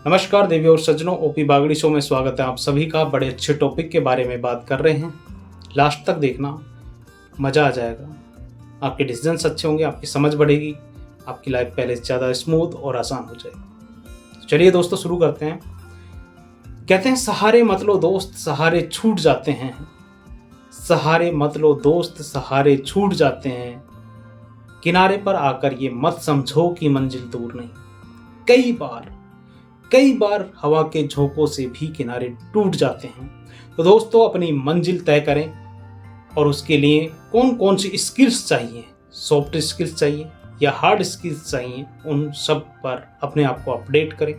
नमस्कार देवी और सज्जनों, ओपी बागड़ी शो में स्वागत है आप सभी का। बड़े अच्छे टॉपिक के बारे में बात कर रहे हैं। लास्ट तक देखना, मज़ा आ जाएगा। आपके डिसीजंस अच्छे होंगे, आपकी समझ बढ़ेगी, आपकी लाइफ पहले से ज़्यादा स्मूथ और आसान हो जाएगी। चलिए दोस्तों, शुरू करते हैं। कहते हैं सहारे मत लो दोस्त, सहारे छूट जाते हैं। सहारे मत लो दोस्त, सहारे छूट जाते हैं। किनारे पर आकर ये मत समझो कि मंजिल दूर नहीं। कई बार हवा के झोंकों से भी किनारे टूट जाते हैं। तो दोस्तों, अपनी मंजिल तय करें और उसके लिए कौन कौन सी स्किल्स चाहिए, सॉफ्ट स्किल्स चाहिए या हार्ड स्किल्स चाहिए, उन सब पर अपने आप को अपडेट करें।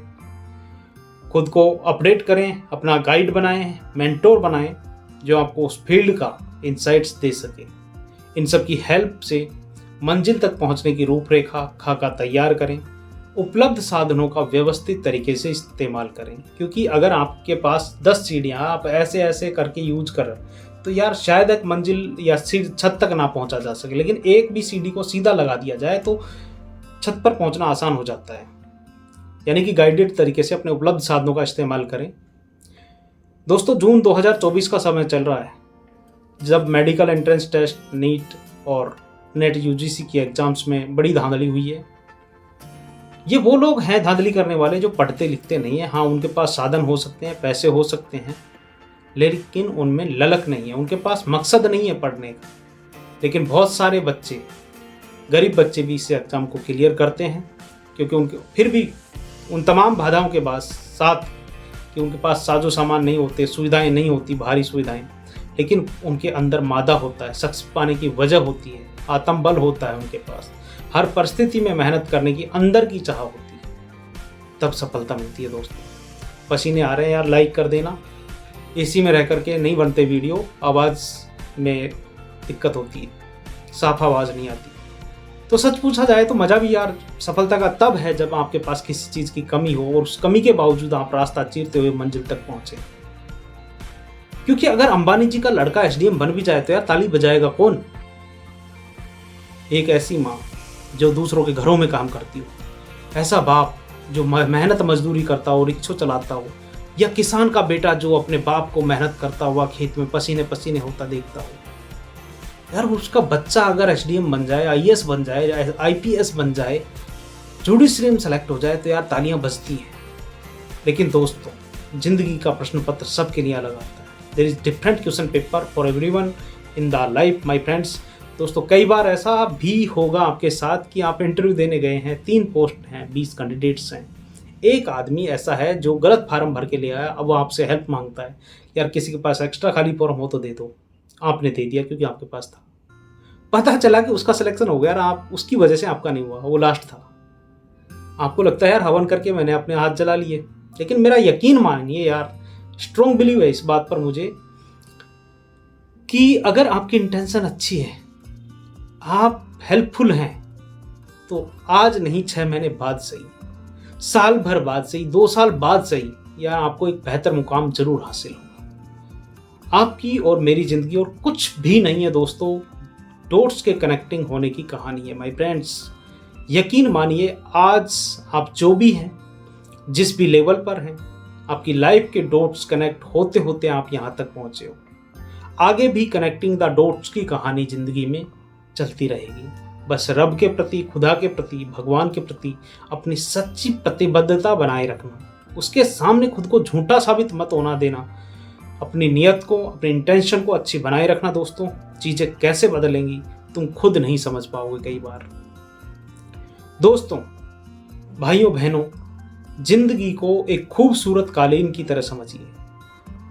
खुद को अपडेट करें, अपना गाइड बनाएं, मेंटोर बनाएं जो आपको उस फील्ड का इंसाइट्स दे सके। इन सब की हेल्प से मंजिल तक पहुंचने की रूपरेखा खाका तैयार करें। उपलब्ध साधनों का व्यवस्थित तरीके से इस्तेमाल करें, क्योंकि अगर आपके पास 10 सीढ़ियाँ आप ऐसे ऐसे करके यूज कर रहे तो यार शायद एक मंजिल या छत तक ना पहुंचा जा सके, लेकिन एक भी सीढ़ी को सीधा लगा दिया जाए तो छत पर पहुंचना आसान हो जाता है। यानी कि गाइडेड तरीके से अपने उपलब्ध साधनों का इस्तेमाल करें। दोस्तों, जून 2024 का समय चल रहा है, जब मेडिकल एंट्रेंस टेस्ट, नीट और नेट यूजीसी की एग्जाम्स में बड़ी धांधली हुई है। ये वो लोग हैं धांधली करने वाले जो पढ़ते लिखते नहीं है। हाँ, उनके पास साधन हो सकते हैं, पैसे हो सकते हैं, लेकिन उनमें ललक नहीं है, उनके पास मकसद नहीं है पढ़ने का। लेकिन बहुत सारे बच्चे, गरीब बच्चे भी इस एग्ज़ाम को क्लियर करते हैं, क्योंकि उनके फिर भी उन तमाम बाधाओं के बाद साथ कि उनके पास साजो सामान नहीं होते, सुविधाएं नहीं होती, भारी सुविधाएं, लेकिन उनके अंदर मादा होता है, सक्सेस पाने की वजह होती है, आत्मबल होता है उनके पास, हर परिस्थिति में मेहनत करने की अंदर की चाह होती है, तब सफलता मिलती है। दोस्तों, पसीने आ रहे हैं यार, लाइक कर देना। एसी में रह करके नहीं बनते वीडियो, आवाज़ में दिक्कत होती है, साफ आवाज़ नहीं आती। तो सच पूछा जाए तो मज़ा भी यार सफलता का तब है जब आपके पास किसी चीज़ की कमी हो और उस कमी के बावजूद आप रास्ता चीरते हुए मंजिल तक पहुँचे। क्योंकि अगर अंबानी जी का लड़का एसडीएम बन भी जाए तो यार ताली बजाएगा कौन? एक ऐसी माँ जो दूसरों के घरों में काम करती हो, ऐसा बाप जो मेहनत मजदूरी करता हो, रिक्शा चलाता हो, या किसान का बेटा जो अपने बाप को मेहनत करता हुआ खेत में पसीने पसीने होता देखता हो। यार उसका बच्चा अगर एसडीएम बन जाए, आईएएस बन जाए, आईपीएस बन जाए, जुडिशरी में सेलेक्ट हो जाए तो यार तालियां बजती हैं। लेकिन दोस्तों, जिंदगी का प्रश्न पत्र सबके लिए अलग आता है। There is different question paper for everyone in the life my friends. दोस्तों, कई बार ऐसा भी होगा आपके साथ कि आप इंटरव्यू देने गए हैं, 3 पोस्ट हैं, 20 कैंडिडेट्स हैं। एक आदमी ऐसा है जो गलत फार्म भर के ले आया, अब वो आपसे हेल्प मांगता है, यार किसी के पास एक्स्ट्रा खाली फॉर्म हो तो दे दो। आपने दे दिया क्योंकि आपके पास था। पता चला कि उसका सिलेक्शन हो गया और आप उसकी वजह से आपका नहीं हुआ, वो लास्ट था। आपको लगता है यार हवन करके मैंने अपने हाथ जला लिए, लेकिन मेरा यकीन मानिए यार, स्ट्रॉन्ग बिलीव है इस बात पर मुझे कि अगर आपकी इंटेंशन अच्छी है, आप हेल्पफुल हैं, तो आज नहीं 6 महीने बाद सही, साल भर बाद सही, 2 साल बाद सही, या आपको एक बेहतर मुकाम जरूर हासिल होगा। आपकी और मेरी जिंदगी और कुछ भी नहीं है दोस्तों, डॉट्स के कनेक्टिंग होने की कहानी है माय फ्रेंड्स। यकीन मानिए, आज आप जो भी हैं, जिस भी लेवल पर हैं, आपकी लाइफ के डॉट्स कनेक्ट होते होते आप यहाँ तक पहुँचे हो। आगे भी कनेक्टिंग द डॉट्स की कहानी जिंदगी में चलती रहेगी। बस रब के प्रति, खुदा के प्रति, भगवान के प्रति अपनी सच्ची प्रतिबद्धता बनाए रखना, उसके सामने खुद को झूठा साबित मत होना देना, अपनी नियत को, अपनी इंटेंशन को अच्छी बनाए रखना। दोस्तों, चीज़ें कैसे बदलेंगी तुम खुद नहीं समझ पाओगे कई बार। दोस्तों, भाइयों बहनों, जिंदगी को एक खूबसूरत कालीन की तरह समझिए,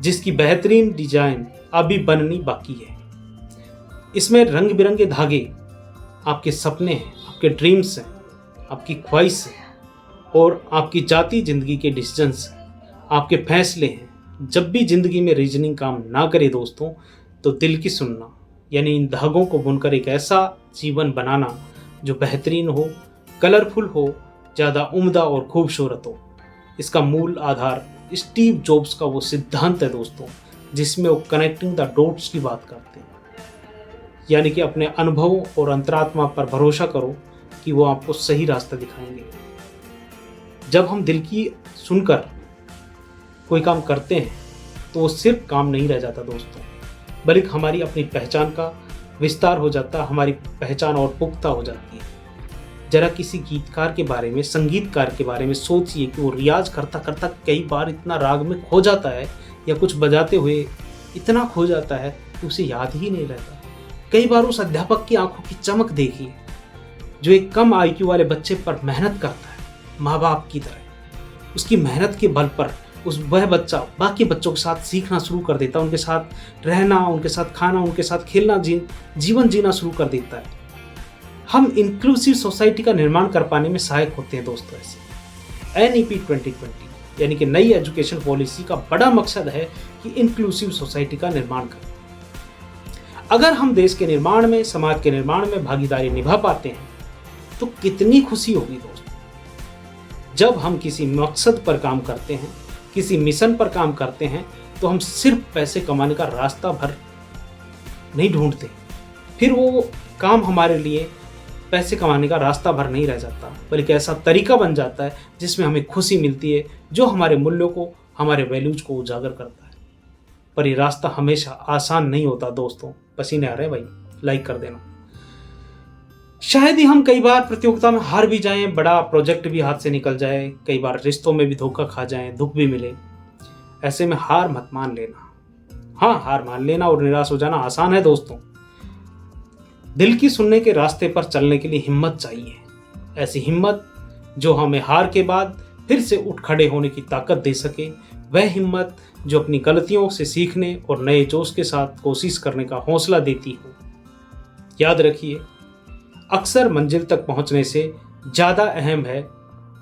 जिसकी बेहतरीन डिजाइन अभी बननी बाकी है। इसमें रंग बिरंगे धागे आपके सपने हैं, आपके ड्रीम्स हैं, आपकी ख्वाहिश है और आपकी जाती जिंदगी के डिसीजंस हैं, आपके फैसले हैं। जब भी जिंदगी में रीजनिंग काम ना करे दोस्तों, तो दिल की सुनना, यानी इन धागों को बुनकर एक ऐसा जीवन बनाना जो बेहतरीन हो, कलरफुल हो, ज़्यादा उम्दा और खूबसूरत हो। इसका मूल आधार स्टीव जॉब्स का वो सिद्धांत है दोस्तों, जिसमें वो कनेक्टिंग द डॉट्स की बात करते हैं। यानी कि अपने अनुभवों और अंतरात्मा पर भरोसा करो कि वो आपको सही रास्ता दिखाएंगे। जब हम दिल की सुनकर कोई काम करते हैं तो वो सिर्फ काम नहीं रह जाता दोस्तों, बल्कि हमारी अपनी पहचान का विस्तार हो जाता, हमारी पहचान और पुख्ता हो जाती है। जरा किसी गीतकार के बारे में, संगीतकार के बारे में सोचिए कि वो रियाज करता करता कई बार इतना राग में खो जाता है या कुछ बजाते हुए इतना खो जाता है कि उसे याद ही नहीं रहता। कई बार उस अध्यापक की आंखों की चमक देखिए जो एक कम आईक्यू वाले बच्चे पर मेहनत करता है, माँ बाप की तरह। उसकी मेहनत के बल पर वह बच्चा बाकी बच्चों के साथ सीखना शुरू कर देता है, उनके साथ रहना, उनके साथ खाना, उनके साथ खेलना, जीवन जीना शुरू कर देता है। हम इंक्लूसिव सोसाइटी का निर्माण कर पाने में सहायक होते हैं दोस्तों। ऐसे NEP 2020 यानी कि नई एजुकेशन पॉलिसी का बड़ा मकसद है कि इंक्लूसिव सोसाइटी का निर्माण करना। अगर हम देश के निर्माण में, समाज के निर्माण में भागीदारी निभा पाते हैं तो कितनी खुशी होगी दोस्तों। जब हम किसी मकसद पर काम करते हैं, किसी मिशन पर काम करते हैं, तो हम सिर्फ पैसे कमाने का रास्ता भर नहीं ढूंढते, फिर वो काम हमारे लिए पैसे कमाने का रास्ता भर नहीं रह जाता, बल्कि ऐसा तरीका बन जाता है जिसमें हमें खुशी मिलती है, जो हमारे मूल्यों को, हमारे वैल्यूज को उजागर करता है। पर ये रास्ता हमेशा आसान नहीं होता दोस्तों। पसीने आ रहे हैं भाई, लाइक कर देना। शायद ही हम कई बार प्रतियोगिता में हार भी जाएं, बड़ा प्रोजेक्ट भी हाथ से निकल जाए, कई बार रिश्तों में भी धोखा खा जाएं, दुख भी मिले। ऐसे में हार मत मान लेना। हाँ, हार मान लेना और निराश हो जाना आसान है दोस्तों। दिल की सुनने के रास्ते पर चलने के लिए हिम्मत चाहिए, ऐसी हिम्मत जो हमें हार के बाद फिर से उठ खड़े होने की ताकत दे सके, वह हिम्मत जो अपनी गलतियों से सीखने और नए जोश के साथ कोशिश करने का हौसला देती हो। याद रखिए, अक्सर मंजिल तक पहुंचने से ज़्यादा अहम है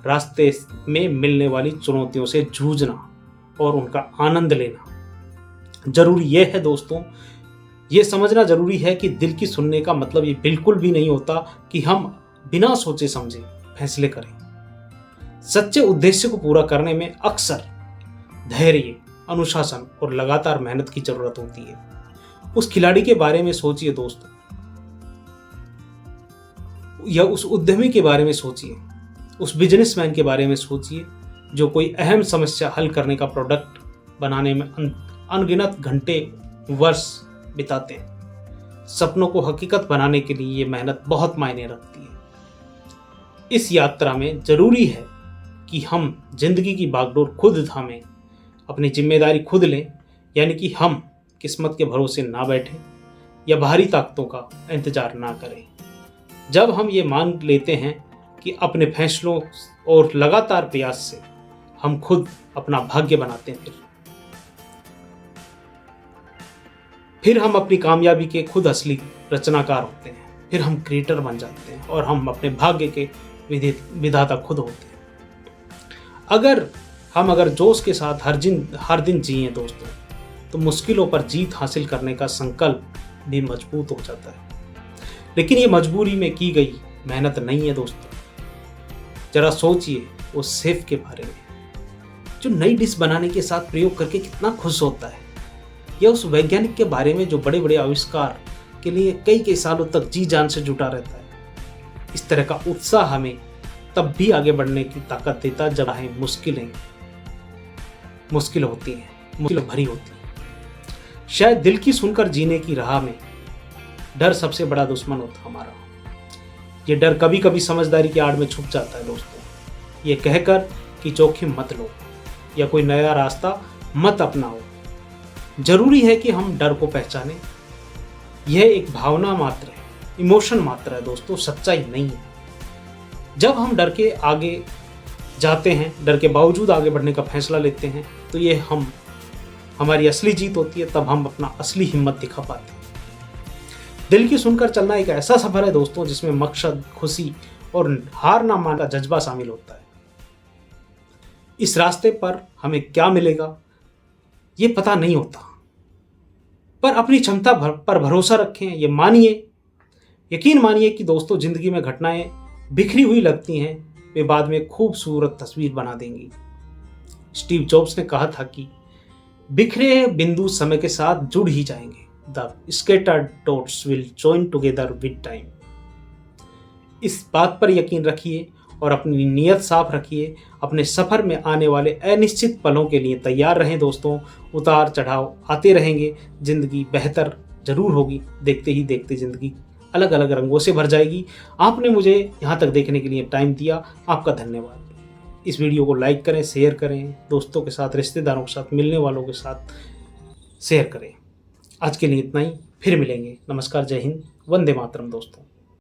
रास्ते में मिलने वाली चुनौतियों से जूझना और उनका आनंद लेना। जरूरी यह है दोस्तों, ये समझना जरूरी है कि दिल की सुनने का मतलब ये बिल्कुल भी नहीं होता कि हम बिना सोचे समझे फैसले करें। सच्चे उद्देश्य को पूरा करने में अक्सर धैर्य, अनुशासन और लगातार मेहनत की जरूरत होती है। उस खिलाड़ी के बारे में सोचिए दोस्तों, या उस उद्यमी के बारे में सोचिए, उस बिजनेसमैन के बारे में सोचिए जो कोई अहम समस्या हल करने का प्रोडक्ट बनाने में अनगिनत घंटे, वर्ष बिताते हैं। सपनों को हकीकत बनाने के लिए ये मेहनत बहुत मायने रखती है। इस यात्रा में जरूरी है कि हम जिंदगी की बागडोर खुद थामें, अपनी जिम्मेदारी खुद लें, यानी कि हम किस्मत के भरोसे ना बैठें या बाहरी ताकतों का इंतजार ना करें। जब हम ये मान लेते हैं कि अपने फैसलों और लगातार प्रयास से हम खुद अपना भाग्य बनाते हैं, फिर हम अपनी कामयाबी के खुद असली रचनाकार होते हैं। फिर हम क्रिएटर बन जाते हैं और हम अपने भाग्य के विधाता खुद होते हैं। अगर जोश के साथ हर दिन जिए दोस्तों, तो मुश्किलों पर जीत हासिल करने का संकल्प भी मजबूत हो जाता है। लेकिन ये मजबूरी में की गई मेहनत नहीं है दोस्तों। जरा सोचिए उस शेफ के बारे में जो नई डिश बनाने के साथ प्रयोग करके कितना खुश होता है, या उस वैज्ञानिक के बारे में जो बड़े बड़े आविष्कार के लिए कई सालों तक जी जान से जुटा रहता है। इस तरह का उत्साह हमें तब भी आगे बढ़ने की ताकत देता जब मुश्किल होती हैं, मुश्किल भरी होती है। शायद दिल की सुनकर जीने की राह में डर सबसे बड़ा दुश्मन होता हमारा। ये डर कभी कभी समझदारी की आड़ में छुप जाता है दोस्तों। ये कहकर कि जोखिम मत लो या कोई नया रास्ता मत अपनाओ। जरूरी है कि हम डर को पहचानें। यह एक भावना मात्र है, इमोशन मात्र है दोस्तों, सच्चाई नहीं है। जब हम डर के आगे जाते हैं, डर के बावजूद आगे बढ़ने का फैसला लेते हैं, तो ये हमारी असली जीत होती है। तब हम अपना असली हिम्मत दिखा पाते हैं। दिल की सुनकर चलना एक ऐसा सफर है दोस्तों जिसमें मकसद, खुशी और हार ना मानने का जज्बा शामिल होता है। इस रास्ते पर हमें क्या मिलेगा ये पता नहीं होता, पर अपनी क्षमता पर भरोसा रखें। ये यकीन मानिए कि दोस्तों, जिंदगी में घटनाएं बिखरी हुई लगती हैं, वे बाद में खूबसूरत तस्वीर बना देंगी। स्टीव जॉब्स ने कहा था कि बिखरे बिंदु समय के साथ जुड़ ही जाएंगे। The scattered dots will join together with time। इस बात पर यकीन रखिए और अपनी नीयत साफ रखिए। अपने सफ़र में आने वाले अनिश्चित पलों के लिए तैयार रहें दोस्तों। उतार चढ़ाव आते रहेंगे, ज़िंदगी बेहतर ज़रूर होगी। देखते ही देखते ज़िंदगी अलग अलग रंगों से भर जाएगी। आपने मुझे यहाँ तक देखने के लिए टाइम दिया, आपका धन्यवाद। इस वीडियो को लाइक करें, शेयर करें, दोस्तों के साथ, रिश्तेदारों के साथ, मिलने वालों के साथ शेयर करें। आज के लिए इतना ही, फिर मिलेंगे। नमस्कार, जय हिंद, वंदे मातरम दोस्तों।